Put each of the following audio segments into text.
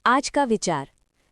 आज का विचार।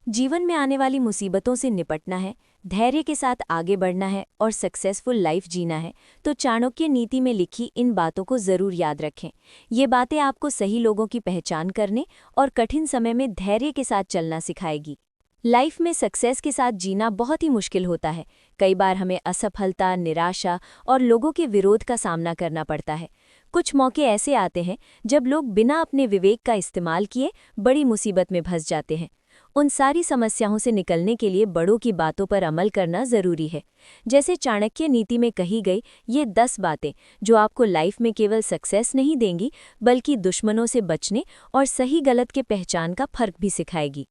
जीवन में आने वाली मुसीबतों से निपटना है, धैर्य के साथ आगे बढ़ना है और सक्सेसफुल लाइफ जीना है तो चाणक्य नीति में लिखी इन बातों को जरूर याद रखें। ये बातें आपको सही लोगों की पहचान करने और कठिन समय में धैर्य के साथ चलना सिखाएगी। लाइफ में सक्सेस के साथ जीना बहुत ही मुश्किल होता है। कई बार हमें असफलता, निराशा और लोगों के विरोध का सामना करना पड़ता है। कुछ मौके ऐसे आते हैं जब लोग बिना अपने विवेक का इस्तेमाल किए बड़ी मुसीबत में फंस जाते हैं। उन सारी समस्याओं से निकलने के लिए बड़ों की बातों पर अमल करना जरूरी है। जैसे चाणक्य नीति में कही गई ये 10 बातें जो आपको लाइफ में केवल सक्सेस नहीं देंगी बल्कि दुश्मनों से बचने और सही गलत के पहचान का फर्क भी सिखाएगी।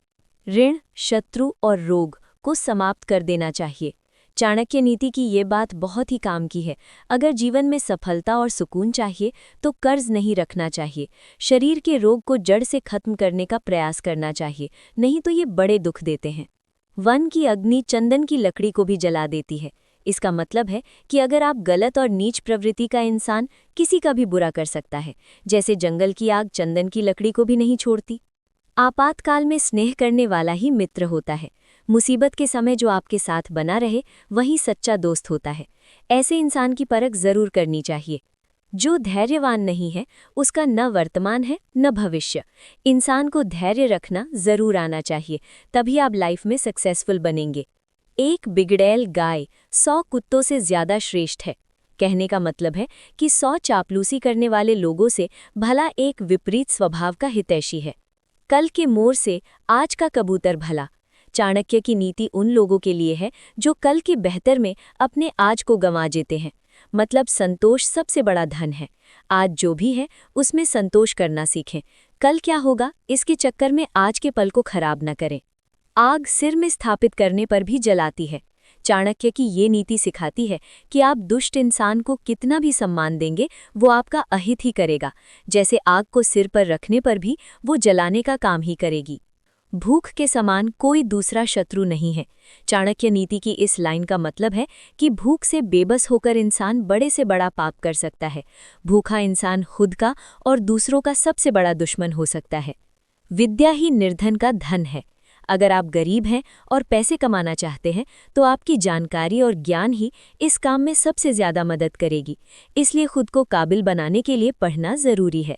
ऋण, शत्रु और रोग को समाप्त कर देना चाहिए। चाणक्य नीति की ये बात बहुत ही काम की है। अगर जीवन में सफलता और सुकून चाहिए तो कर्ज नहीं रखना चाहिए। शरीर के रोग को जड़ से खत्म करने का प्रयास करना चाहिए, नहीं तो ये बड़े दुख देते हैं। वन की अग्नि चंदन की लकड़ी को भी जला देती है। इसका मतलब है कि अगर आप गलत और नीच प्रवृत्ति का इंसान किसी का भी बुरा कर सकता है, जैसे जंगल की आग चंदन की लकड़ी को भी नहीं छोड़ती। आपातकाल में स्नेह करने वाला ही मित्र होता है। मुसीबत के समय जो आपके साथ बना रहे वही सच्चा दोस्त होता है। ऐसे इंसान की परख जरूर करनी चाहिए। जो धैर्यवान नहीं है उसका न वर्तमान है न भविष्य। इंसान को धैर्य रखना जरूर आना चाहिए, तभी आप लाइफ में सक्सेसफुल बनेंगे। एक बिगड़ैल गाय 100 कुत्तों से ज्यादा श्रेष्ठ है। कहने का मतलब है कि 100 चापलूसी करने वाले लोगों से भला एक विपरीत स्वभाव का हितैषी है। कल के मोर से आज का कबूतर भला। चाणक्य की नीति उन लोगों के लिए है जो कल के बेहतर में अपने आज को गंवा देते हैं। मतलब संतोष सबसे बड़ा धन है। आज जो भी है उसमें संतोष करना सीखें। कल क्या होगा इसके चक्कर में आज के पल को खराब न करें। आग सिर में स्थापित करने पर भी जलाती है। चाणक्य की ये नीति सिखाती है कि आप दुष्ट इंसान को कितना भी सम्मान देंगे वो आपका अहित ही करेगा, जैसे आग को सिर पर रखने पर भी वो जलाने का काम ही करेगी। भूख के समान कोई दूसरा शत्रु नहीं है। चाणक्य नीति की इस लाइन का मतलब है कि भूख से बेबस होकर इंसान बड़े से बड़ा पाप कर सकता है। भूखा इंसान खुद का और दूसरों का सबसे बड़ा दुश्मन हो सकता है। विद्या ही निर्धन का धन है। अगर आप गरीब हैं और पैसे कमाना चाहते हैं तो आपकी जानकारी और ज्ञान ही इस काम में सबसे ज्यादा मदद करेगी। इसलिए खुद को काबिल बनाने के लिए पढ़ना जरूरी है।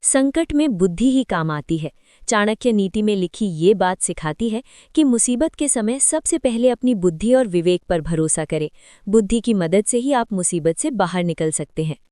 संकट में बुद्धि ही काम आती है। चाणक्य नीति में लिखी ये बात सिखाती है कि मुसीबत के समय सबसे पहले अपनी बुद्धि और विवेक पर भरोसा करें। बुद्धि की मदद से ही आप मुसीबत से बाहर निकल सकते हैं।